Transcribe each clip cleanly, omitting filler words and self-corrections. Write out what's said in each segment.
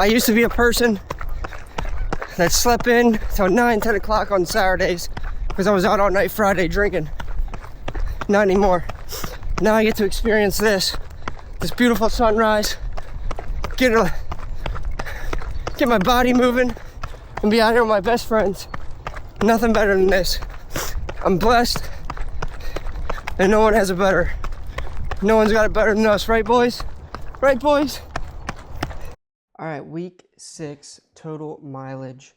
I used to be a person that slept in till 9, 10 o'clock on Saturdays because I was out all night Friday drinking. Not anymore. Now I get to experience this beautiful sunrise, get my body moving, and be out here with my best friends. Nothing better than this. I'm blessed, and no one has it better. No one's got it better than us, right, boys? Right, boys? All right, week 6 total mileage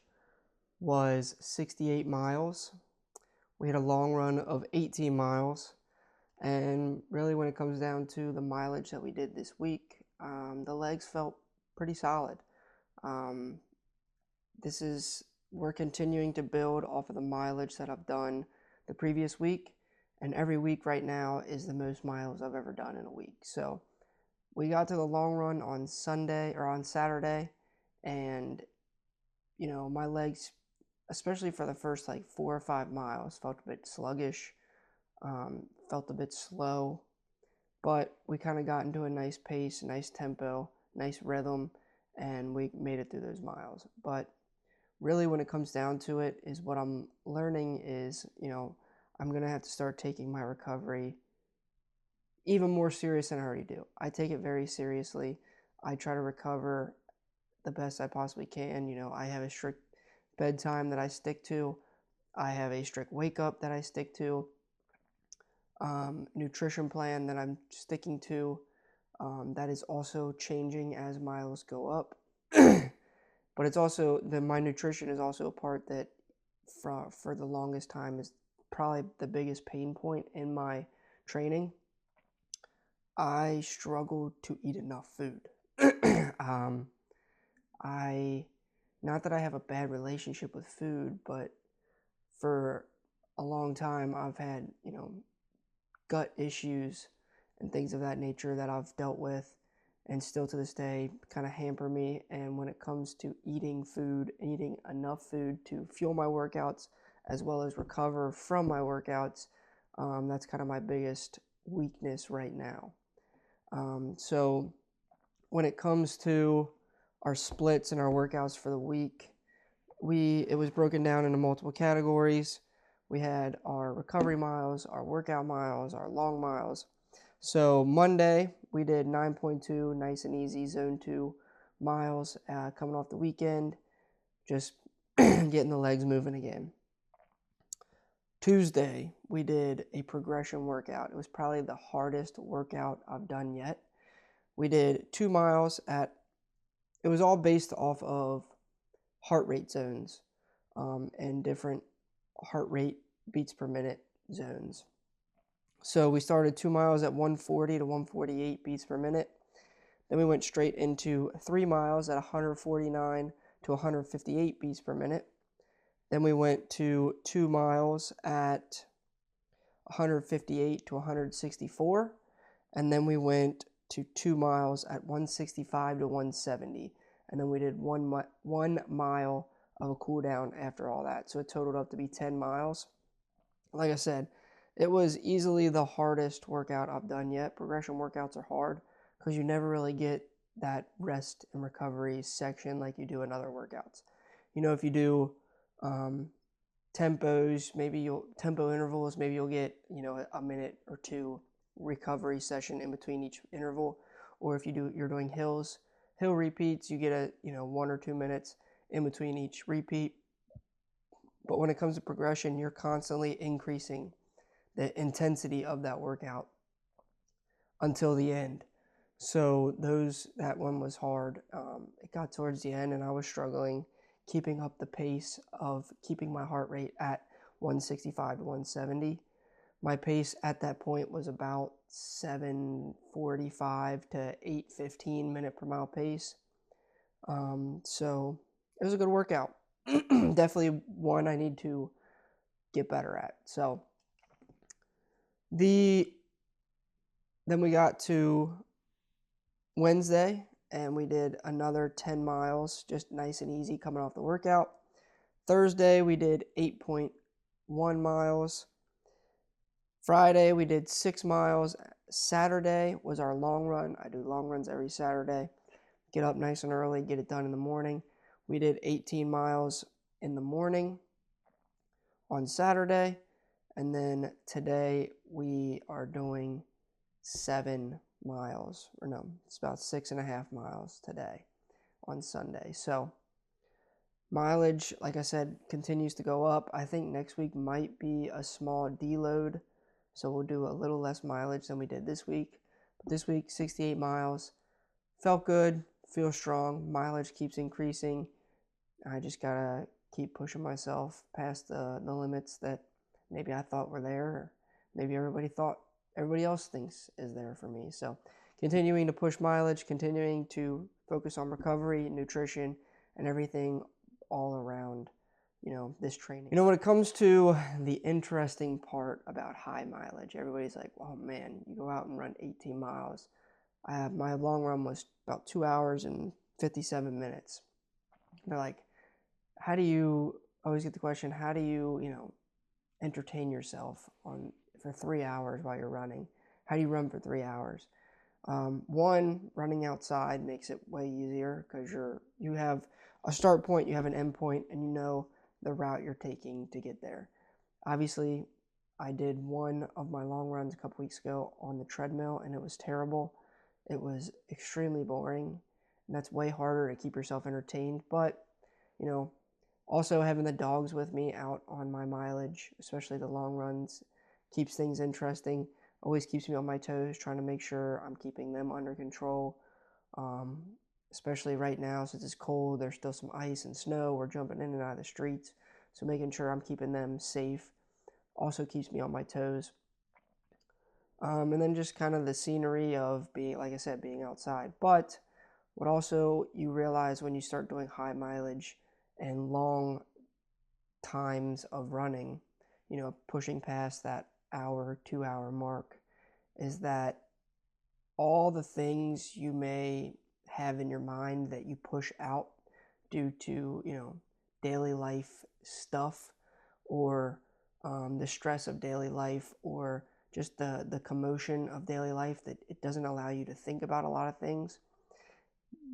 was 68 miles. We had a long run of 18 miles. And really, when it comes down to the mileage that we did this week, the legs felt pretty solid. We're continuing to build off of the mileage that I've done the previous week. And every week right now is the most miles I've ever done in a week. So we got to the long run on Saturday, and my legs, especially for the first 4 or 5 miles, felt a bit sluggish, felt a bit slow, but we kind of got into a nice pace, nice tempo, nice rhythm, and we made it through those miles. But really, when it comes down to it, is what I'm learning is, I'm going to have to start taking my recovery even more serious than I already do. I take it very seriously. I try to recover the best I possibly can. I have a strict bedtime that I stick to. I have a strict wake up that I stick to. Nutrition plan that I'm sticking to. That is also changing as miles go up. But it's also, my nutrition is also a part that for the longest time is probably the biggest pain point in my training. I struggle to eat enough food. Not that I have a bad relationship with food, but for a long time I've had, gut issues and things of that nature that I've dealt with, and still to this day kind of hamper me. And when it comes to eating enough food to fuel my workouts as well as recover from my workouts, that's kind of my biggest weakness right now. So when it comes to our splits and our workouts for the week, it was broken down into multiple categories. We had our recovery miles, our workout miles, our long miles. So Monday, we did 9.2, nice and easy, zone 2 miles, coming off the weekend, just getting the legs moving again. Tuesday, we did a progression workout. It was probably the hardest workout I've done yet. We did 2 miles it was all based off of heart rate zones, and different heart rate beats per minute zones. So we started 2 miles at 140 to 148 beats per minute. Then we went straight into 3 miles at 149 to 158 beats per minute. Then we went to 2 miles at 158 to 164. And then we went to 2 miles at 165 to 170. And then we did 1 mile of a cool down after all that. So it totaled up to be 10 miles. Like I said, it was easily the hardest workout I've done yet. Progression workouts are hard because you never really get that rest and recovery section like you do in other workouts. If you do tempos, tempo intervals, maybe you'll get, a minute or 2 recovery session in between each interval. Or if you're doing hill repeats, you get 1 or 2 minutes in between each repeat. But when it comes to progression, you're constantly increasing the intensity of that workout until the end. So that one was hard. It got towards the end and I was struggling keeping up the pace of keeping my heart rate at 165 to 170. My pace at that point was about 7:45 to 8:15 minute per mile pace. So it was a good workout. Definitely one I need to get better at. So then we got to Wednesday and we did another 10 miles, just nice and easy coming off the workout. Thursday we did 8.1 miles. Friday we did 6 miles. Saturday was our long run. I do long runs every Saturday. get up nice and early, get it done in the morning. We did 18 miles in the morning on Saturday, and then today we are doing 7 miles, or no, it's about 6.5 miles today on Sunday. So mileage, like I said, continues to go up. I think next week might be a small deload, so we'll do a little less mileage than we did this week. But this week, 68 miles. Felt good, feel strong. Mileage keeps increasing. I just gotta keep pushing myself past the limits that maybe I thought were there, or maybe everybody else thinks is there for me. So continuing to push mileage, continuing to focus on recovery, nutrition, and everything all around, this training. When it comes to the interesting part about high mileage, everybody's like, oh man, you go out and run 18 miles. My long run was about 2 hours and 57 minutes. They're like, how do you, I always get the question, how do you, entertain yourself for 3 hours while you're running? How do you run for 3 hours? One, running outside makes it way easier because you have a start point, you have an end point, and you know the route you're taking to get there. Obviously, I did one of my long runs a couple weeks ago on the treadmill, and it was terrible. It was extremely boring, and that's way harder to keep yourself entertained. But, also having the dogs with me out on my mileage, especially the long runs, keeps things interesting. Always keeps me on my toes, trying to make sure I'm keeping them under control. Especially right now, since it's cold, there's still some ice and snow. We're jumping in and out of the streets, so making sure I'm keeping them safe also keeps me on my toes. And then just kind of the scenery of being, like I said, being outside. But what also you realize when you start doing high mileage and long times of running, pushing past that hour, 2 hour mark, is that all the things you may have in your mind that you push out due to, daily life stuff, or the stress of daily life, or just the commotion of daily life, that it doesn't allow you to think about a lot of things.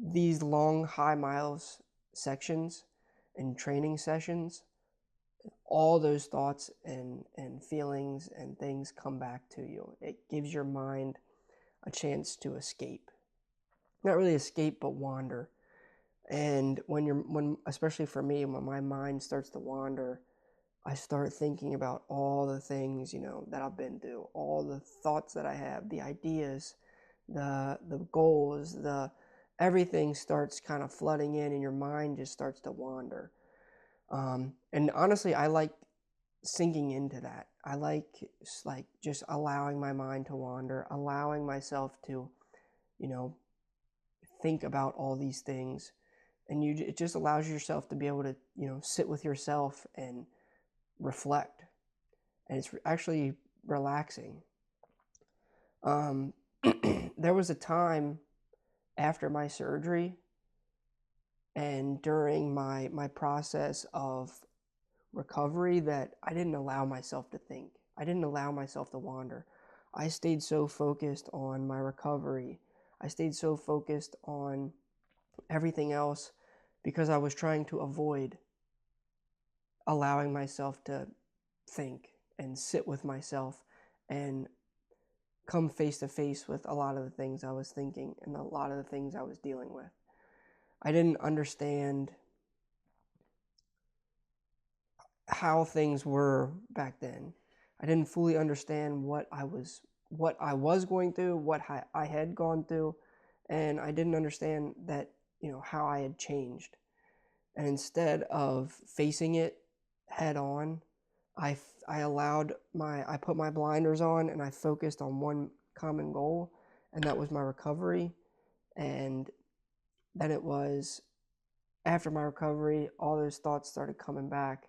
These long high miles sections and training sessions, all those thoughts and feelings and things come back to you. It gives your mind a chance to escape. Not really escape, but wander. And especially for me, when my mind starts to wander, I start thinking about all the things, that I've been through, all the thoughts that I have, the ideas, the goals, everything starts kind of flooding in, and your mind just starts to wander. And honestly, I like sinking into that. I like just allowing my mind to wander, allowing myself to, think about all these things. And it just allows yourself to be able to, sit with yourself and reflect. And it's actually relaxing. There was a time after my surgery and during my process of recovery that I didn't allow myself to think. I didn't allow myself to wander. I stayed so focused on my recovery. I stayed so focused on everything else because I was trying to avoid allowing myself to think and sit with myself and come face to face with a lot of the things I was thinking and a lot of the things I was dealing with. I didn't understand how things were back then. I didn't fully understand what I was going through, what I had gone through, and I didn't understand that, how I had changed. And instead of facing it head on, I put my blinders on and I focused on one common goal, and that was my recovery. And then it was after my recovery, all those thoughts started coming back,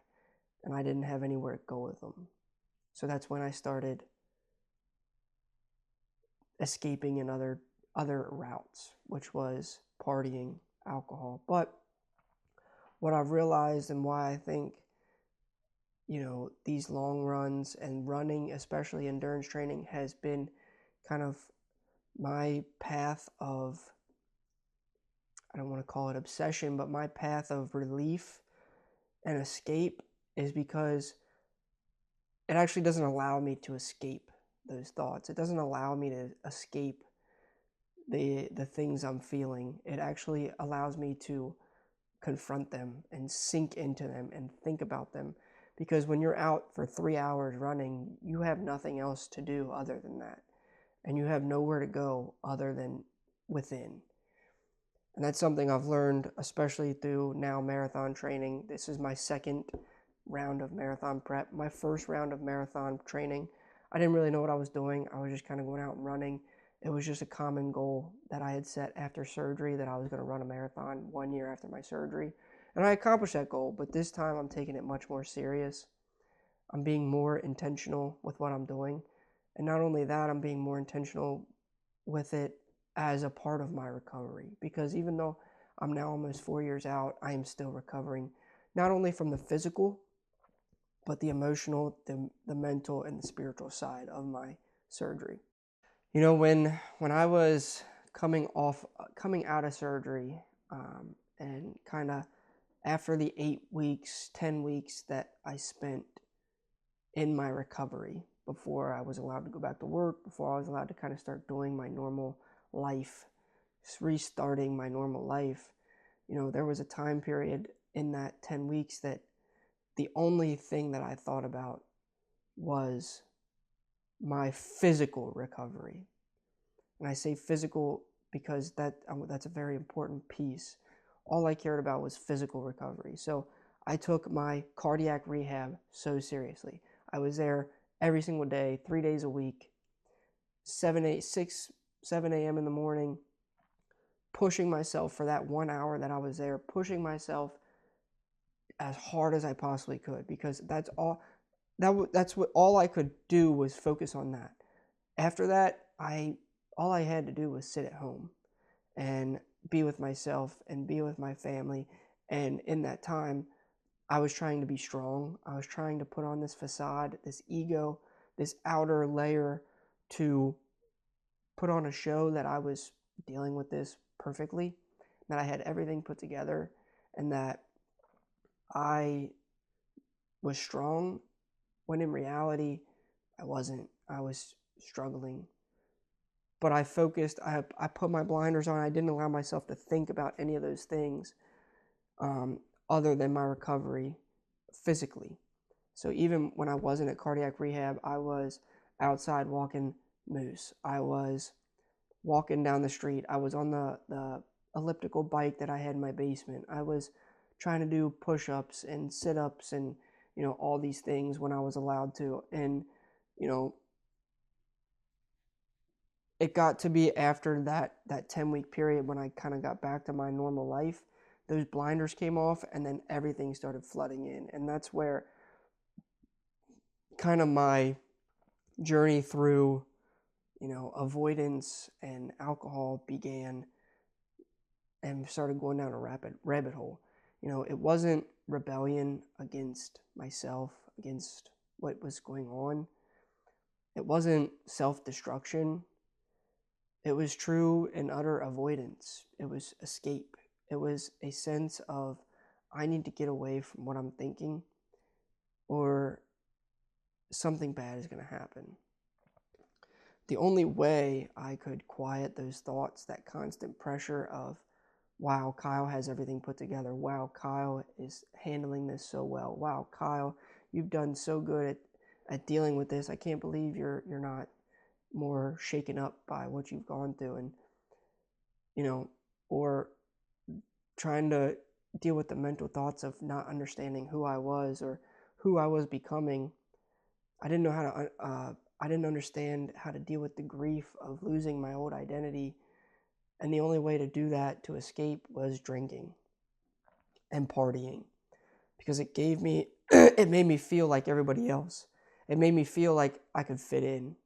and I didn't have anywhere to go with them. So that's when I started escaping in other routes, which was partying, alcohol. But what I've realized, and why I think, these long runs and running, especially endurance training, has been kind of my path of I don't want to call it obsession, but my path of relief and escape is because it actually doesn't allow me to escape those thoughts. It doesn't allow me to escape the things I'm feeling. It actually allows me to confront them and sink into them and think about them. Because when you're out for 3 hours running, you have nothing else to do other than that. And you have nowhere to go other than within. And that's something I've learned, especially through now marathon training. This is my second round of marathon prep. My first round of marathon training, I didn't really know what I was doing. I was just kind of going out and running. It was just a common goal that I had set after surgery, that I was going to run a marathon 1 year after my surgery. And I accomplished that goal, but this time I'm taking it much more serious. I'm being more intentional with what I'm doing. And not only that, I'm being more intentional with it as a part of my recovery. Because even though I'm now almost 4 years out, I am still recovering, not only from the physical, but the emotional, the mental, and the spiritual side of my surgery. You know, when I was coming out of surgery, and kind of after the 8 weeks, 10 weeks that I spent in my recovery, before I was allowed to go back to work, before I was allowed to kind of start doing my normal life, restarting my normal life, you know, there was a time period in that 10 weeks that the only thing that I thought about was my physical recovery. And I say physical because that's a very important piece. All I cared about was physical recovery. So I took my cardiac rehab so seriously. I was there every single day, 3 days a week, 7 a.m. in the morning, pushing myself for that 1 hour that I was there, pushing myself as hard as I possibly could, because that's all I could do was focus on that. After that, all I had to do was sit at home and be with myself and be with my family. And in that time, I was trying to be strong. I was trying to put on this facade, this ego, this outer layer, to put on a show that I was dealing with this perfectly, that I had everything put together, and that I was strong, when in reality, I wasn't. I was struggling. But I focused, I put my blinders on. I didn't allow myself to think about any of those things, other than my recovery physically. So even when I wasn't at cardiac rehab, I was outside walking moose. I was walking down the street. I was on the elliptical bike that I had in my basement. I was trying to do push-ups and sit-ups and, you know, all these things when I was allowed to. And, you know, it got to be after that 10-week period when I kind of got back to my normal life, those blinders came off, and then everything started flooding in. And that's where kind of my journey through, you know, avoidance and alcohol began, and started going down a rabbit hole. You know, it wasn't rebellion against myself, against what was going on. It wasn't self-destruction. It was true and utter avoidance. It was escape. It was a sense of, I need to get away from what I'm thinking, or something bad is going to happen. The only way I could quiet those thoughts, that constant pressure of, wow, Kyle has everything put together. Wow, Kyle is handling this so well. Wow, Kyle, you've done so good at dealing with this. I can't believe you're not more shaken up by what you've gone through. And, you know, or trying to deal with the mental thoughts of not understanding who I was or who I was becoming. I didn't know how to, I didn't understand how to deal with the grief of losing my old identity. And the only way to do that, to escape, was drinking and partying, because it gave me, it made me feel like everybody else. It made me feel like I could fit in.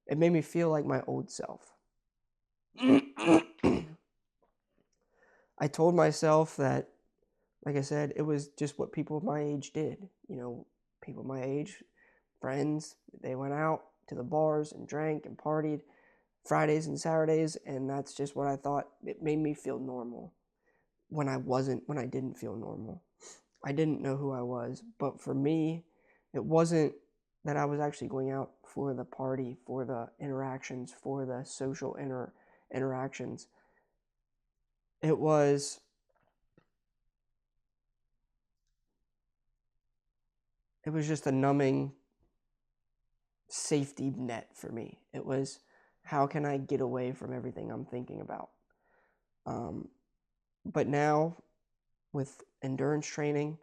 It made me feel like my old self. I told myself that, like I said, it was just what people my age did. You know, people my age, friends, they went out to the bars and drank and partied Fridays and Saturdays, and that's just what I thought. It made me feel normal. when I didn't feel normal. I didn't know who I was. But for me, it wasn't that I was actually going out for the party, for the interactions, for the social interactions. It was just a numbing safety net for me. It was, how can I get away from everything I'm thinking about? But now, with endurance training,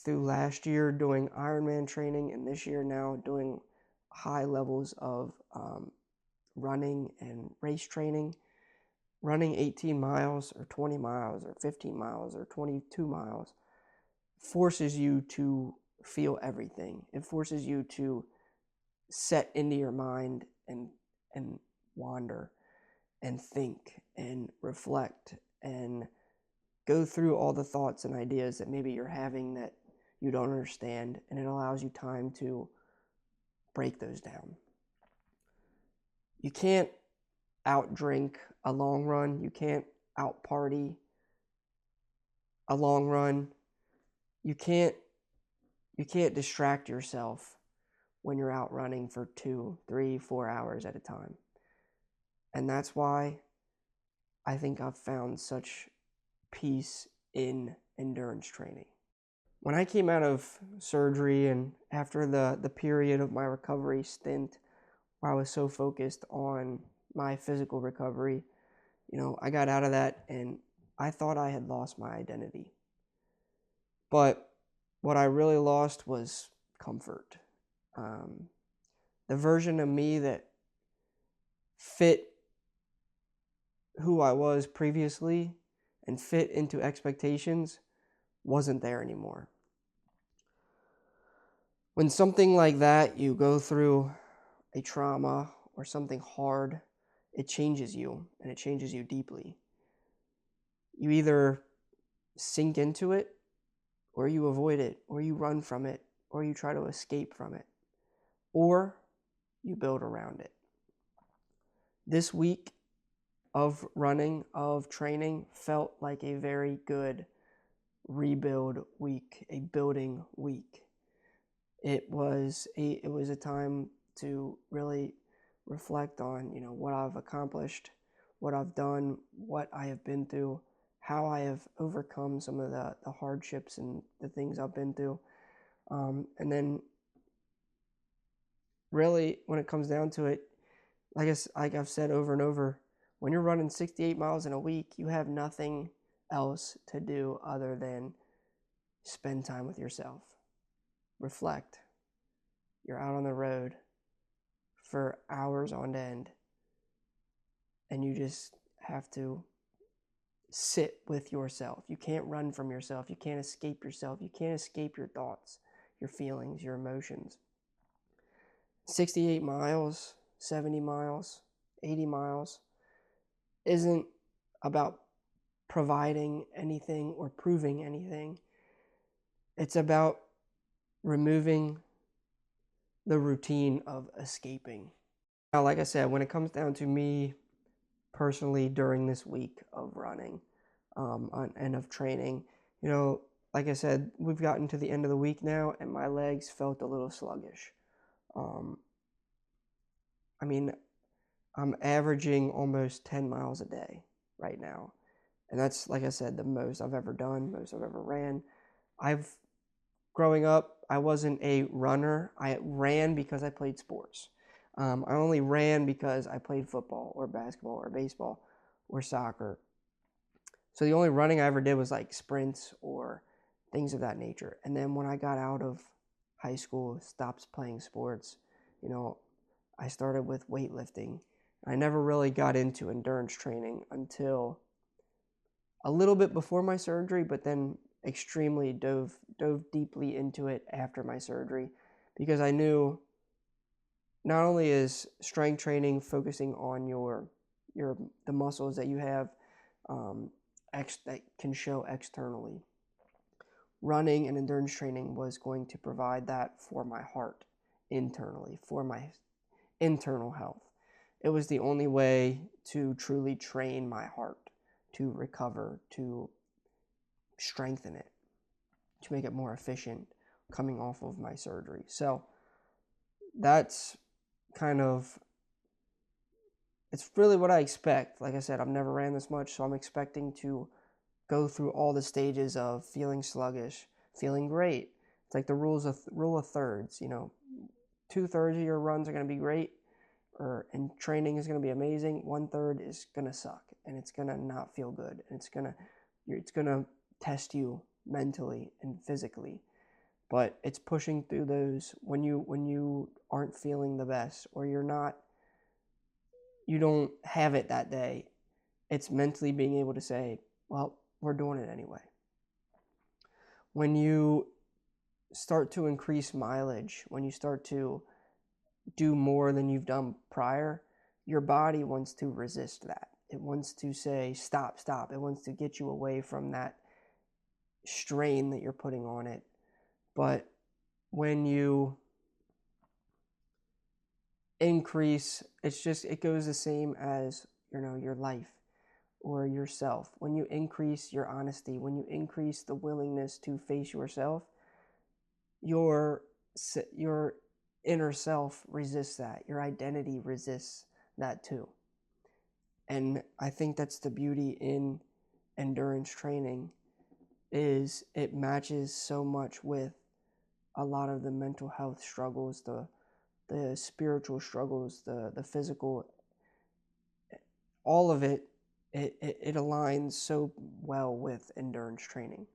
through last year doing Ironman training, and this year now doing high levels of running and race training, running 18 miles or 20 miles or 15 miles or 22 miles forces you to feel everything. It forces you to set into your mind and wander and think and reflect and go through all the thoughts and ideas that maybe you're having that you don't understand, and it allows you time to break those down. You can't outdrink a long run. You can't outparty a long run. You can't distract yourself when you're out running for 2, 3, 4 hours at a time. And that's why I think I've found such peace in endurance training. When I came out of surgery and after the period of my recovery stint where I was so focused on my physical recovery, I got out of that and I thought I had lost my identity. But what I really lost was comfort. The version of me that fit who I was previously and fit into expectations wasn't there anymore. When something like that, you go through a trauma or something hard, it changes you, and it changes you deeply. You either sink into it, or you avoid it, or you run from it, or you try to escape from it, or you build around it. This week of running, of training, felt like a very good rebuild week, a building week. It was a time to really reflect on, what I've accomplished, what I've done, what I have been through, how I have overcome some of the hardships and the things I've been through. And then really, when it comes down to it, like I've said over and over, when you're running 68 miles in a week, you have nothing else to do other than spend time with yourself, reflect. You're out on the road for hours on end, and you just have to sit with yourself. You can't run from yourself. You can't escape yourself. You can't escape your thoughts, your feelings, your emotions. 68 miles, 70 miles, 80 miles isn't about providing anything or proving anything. It's about removing the routine of escaping. Now, like I said, when it comes down to me personally during this week of running and of training, like I said, we've gotten to the end of the week now, and my legs felt a little sluggish. I mean, I'm averaging almost 10 miles a day right now. And that's, like I said, the most I've ever done, most I've ever ran. Growing up, I wasn't a runner. I ran because I played sports. I only ran because I played football or basketball or baseball or soccer. So the only running I ever did was like sprints or things of that nature. And then when I got out of high school, stopped playing sports, I started with weightlifting. I never really got into endurance training until a little bit before my surgery, but then extremely dove deeply into it after my surgery, because I knew not only is strength training focusing on the muscles that you have that can show externally. Running and endurance training was going to provide that for my heart internally, for my internal health. It was the only way to truly train my heart, to recover, to strengthen it, to make it more efficient coming off of my surgery. So that's kind of, it's really what I expect. Like I said, I've never ran this much, so I'm expecting to go through all the stages of feeling sluggish, feeling great. It's like the rule of thirds. 2/3 of your runs are going to be great, and training is going to be amazing. 1/3 is going to suck, and it's going to not feel good, and it's going to test you mentally and physically. But it's pushing through those when you aren't feeling the best, or you don't have it that day. It's mentally being able to say, well, we're doing it anyway. When you start to increase mileage, when you start to do more than you've done prior, your body wants to resist that. It wants to say, stop. It wants to get you away from that strain that you're putting on it. But when you increase, it goes the same as, your life or yourself. When you increase your honesty, when you increase the willingness to face yourself, your inner self resists that. Your identity resists that too. And I think that's the beauty in endurance training, is it matches so much with a lot of the mental health struggles, the spiritual struggles, the physical, all of it aligns so well with endurance training.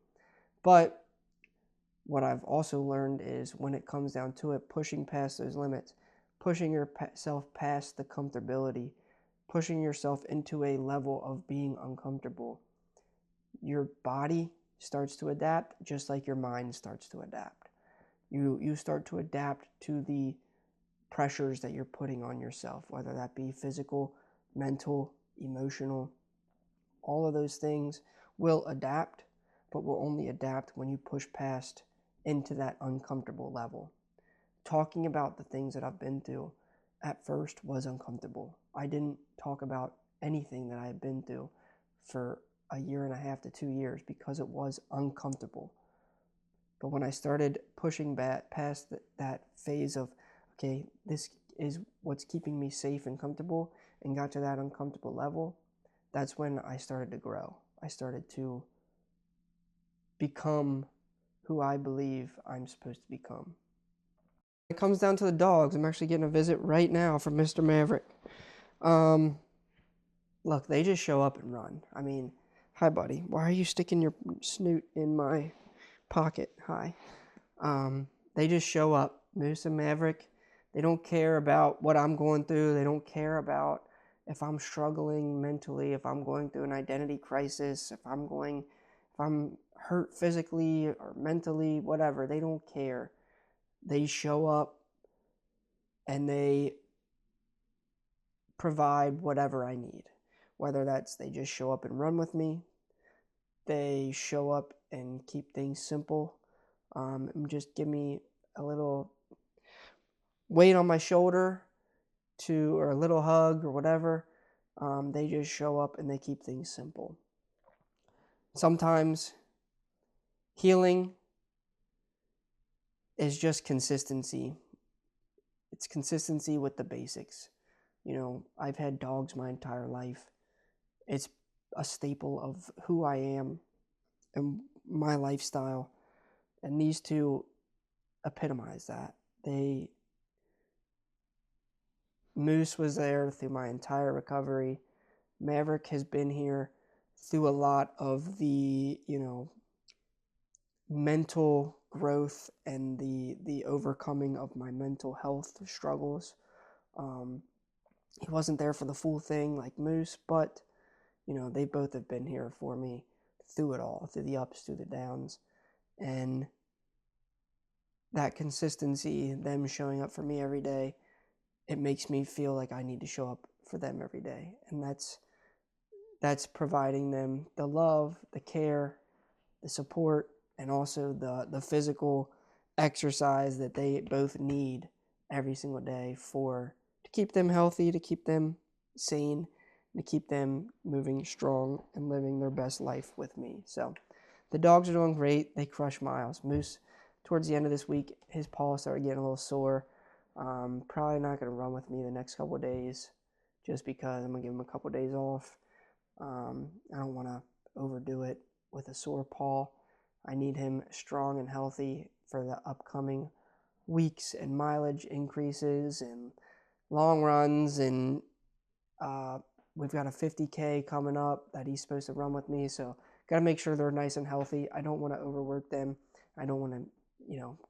But what I've also learned is, when it comes down to it, pushing past those limits, pushing yourself past the comfortability, pushing yourself into a level of being uncomfortable, your body starts to adapt just like your mind starts to adapt. You start to adapt to the pressures that you're putting on yourself, whether that be physical, mental, emotional. All of those things will adapt, but will only adapt when you push past into that uncomfortable level. Talking about the things that I've been through at first was uncomfortable. I didn't talk about anything that I had been through for 1.5 to 2 years because it was uncomfortable. But when I started pushing back past that phase of, okay, this is what's keeping me safe and comfortable, and got to that uncomfortable level, that's when I started to grow. I started to become who I believe I'm supposed to become. It comes down to the dogs. I'm actually getting a visit right now from Mr. Maverick. Look, they just show up and run. I mean, hi, buddy. Why are you sticking your snoot in my pocket? Hi. They just show up. Moose and Maverick, they don't care about what I'm going through. They don't care about if I'm struggling mentally, if I'm going through an identity crisis, if I'm hurt physically or mentally, whatever. They don't care. They show up and they provide whatever I need. Whether that's they just show up and run with me, they show up and keep things simple, and just give me a little weight on my shoulder, or a little hug or whatever. They just show up and they keep things simple. Sometimes healing is just consistency. It's consistency with the basics. I've had dogs my entire life. It's a staple of who I am and my lifestyle. And these two epitomize that. Moose was there through my entire recovery. Maverick has been here through a lot of the, mental growth and the overcoming of my mental health struggles. He wasn't there for the full thing like Moose, but they both have been here for me through it all, through the ups, through the downs. And that consistency, them showing up for me every day, it makes me feel like I need to show up for them every day. And that's providing them the love, the care, the support, and also the physical exercise that they both need every single day to keep them healthy, to keep them sane, to keep them moving strong and living their best life with me. So the dogs are doing great. They crush Miles. Moose, towards the end of this week, his paw started getting a little sore. Probably not going to run with me the next couple of days just because I'm going to give him a couple of days off. I don't want to overdo it with a sore paw. I need him strong and healthy for the upcoming weeks and mileage increases and long runs, and we've got a 50K coming up that he's supposed to run with me, so got to make sure they're nice and healthy. I don't want to overwork them. I don't want to,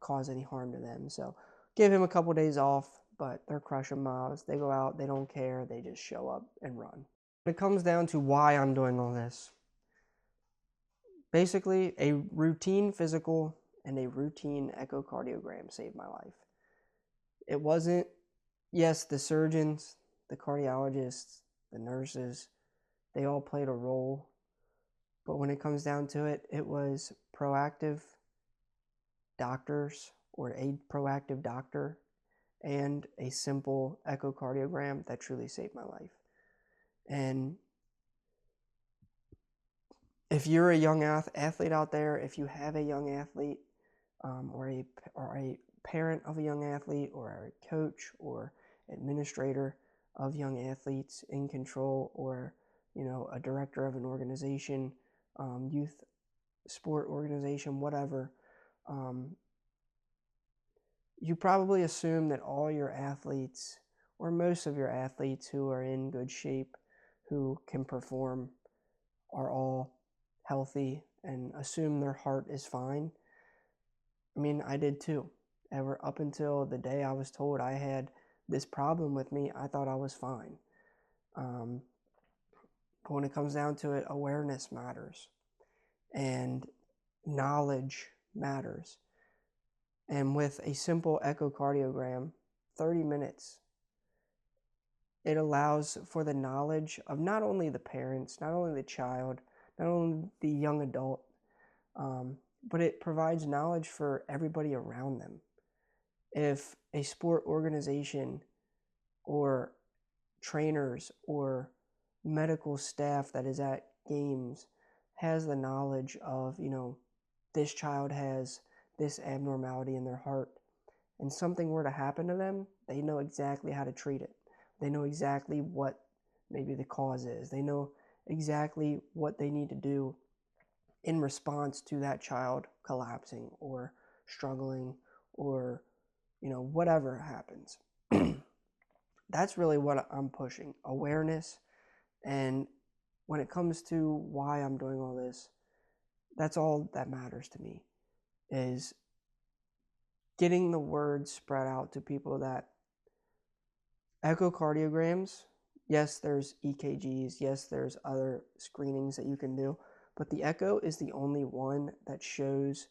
cause any harm to them. So give him a couple days off, but they're crushing Miles. They go out, they don't care, they just show up and run. It comes down to why I'm doing all this. Basically, a routine physical and a routine echocardiogram saved my life. It wasn't, yes, the surgeons, the cardiologists, the nurses, they all played a role. But when it comes down to it, it was proactive doctors or a proactive doctor and a simple echocardiogram that truly saved my life. And if you're a young athlete out there, if you have a young athlete or a parent of a young athlete or a coach or administrator of young athletes in control, or a director of an organization, youth sport organization, whatever, you probably assume that all your athletes, or most of your athletes who are in good shape, who can perform, are all healthy and assume their heart is fine. I mean, I did too. Up until the day I was told I had this problem with me, I thought I was fine. But when it comes down to it, awareness matters and knowledge matters. And with a simple echocardiogram, 30 minutes, it allows for the knowledge of not only the parents, not only the child, not only the young adult, but it provides knowledge for everybody around them. If a sport organization or trainers or medical staff that is at games has the knowledge of, this child has this abnormality in their heart, and something were to happen to them, they know exactly how to treat it. They know exactly what maybe the cause is. They know exactly what they need to do in response to that child collapsing or struggling or, whatever happens. That's really what I'm pushing, awareness. And when it comes to why I'm doing all this, that's all that matters to me, is getting the word spread out to people that echocardiograms, yes, there's EKGs, yes, there's other screenings that you can do, but the echo is the only one that shows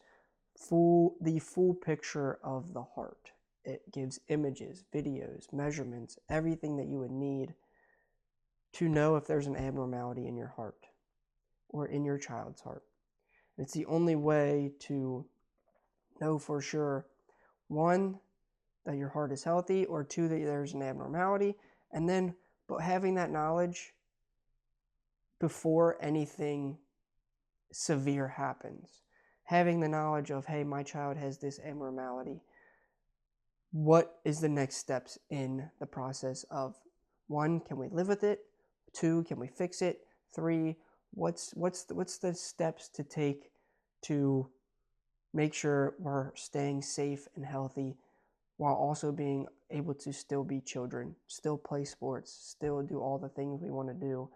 the full picture of the heart. It gives images, videos, measurements, everything that you would need to know if there's an abnormality in your heart or in your child's heart. It's the only way to know for sure, one, that your heart is healthy, or two, that there's an abnormality, and then but having that knowledge before anything severe happens. Having the knowledge of, hey, my child has this abnormality. What is the next steps in the process of, one, can we live with it? Two, can we fix it? Three, what's the steps to take to make sure we're staying safe and healthy while also being able to still be children, still play sports, still do all the things we want to do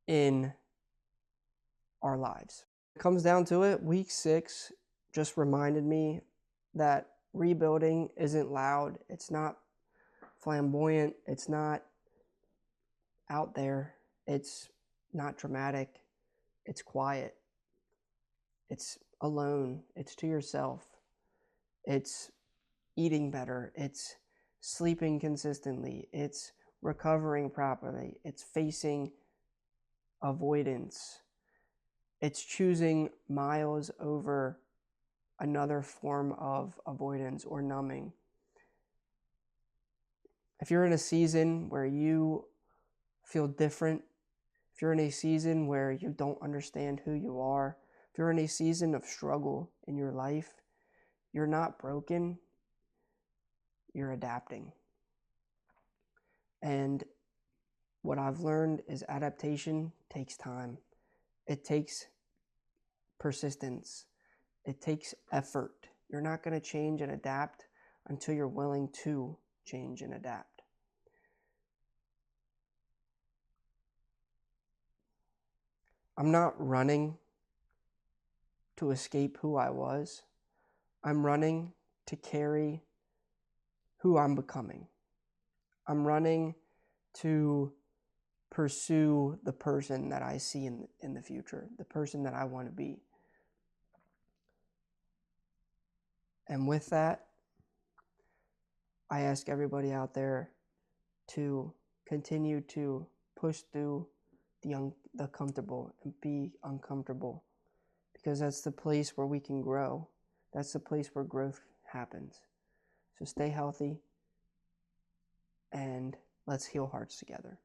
in our lives. It comes down to it, week 6 just reminded me that rebuilding isn't loud, it's not flamboyant, it's not out there, it's not dramatic, it's quiet, it's alone, it's to yourself, it's eating better, it's sleeping consistently, it's recovering properly, it's facing avoidance, it's choosing miles over another form of avoidance or numbing. If you're in a season where you feel different, if you're in a season where you don't understand who you are, if you're in a season of struggle in your life, you're not broken, you're adapting. And what I've learned is adaptation takes time. It takes persistence. It takes effort. You're not going to change and adapt until you're willing to change and adapt. I'm not running to escape who I was. I'm running to carry who I'm becoming. I'm running to pursue the person that I see in the future, the person that I want to be. And with that, I ask everybody out there to continue to push through the comfortable and be uncomfortable, because that's the place where we can grow. That's the place where growth happens. So stay healthy and let's heal hearts together.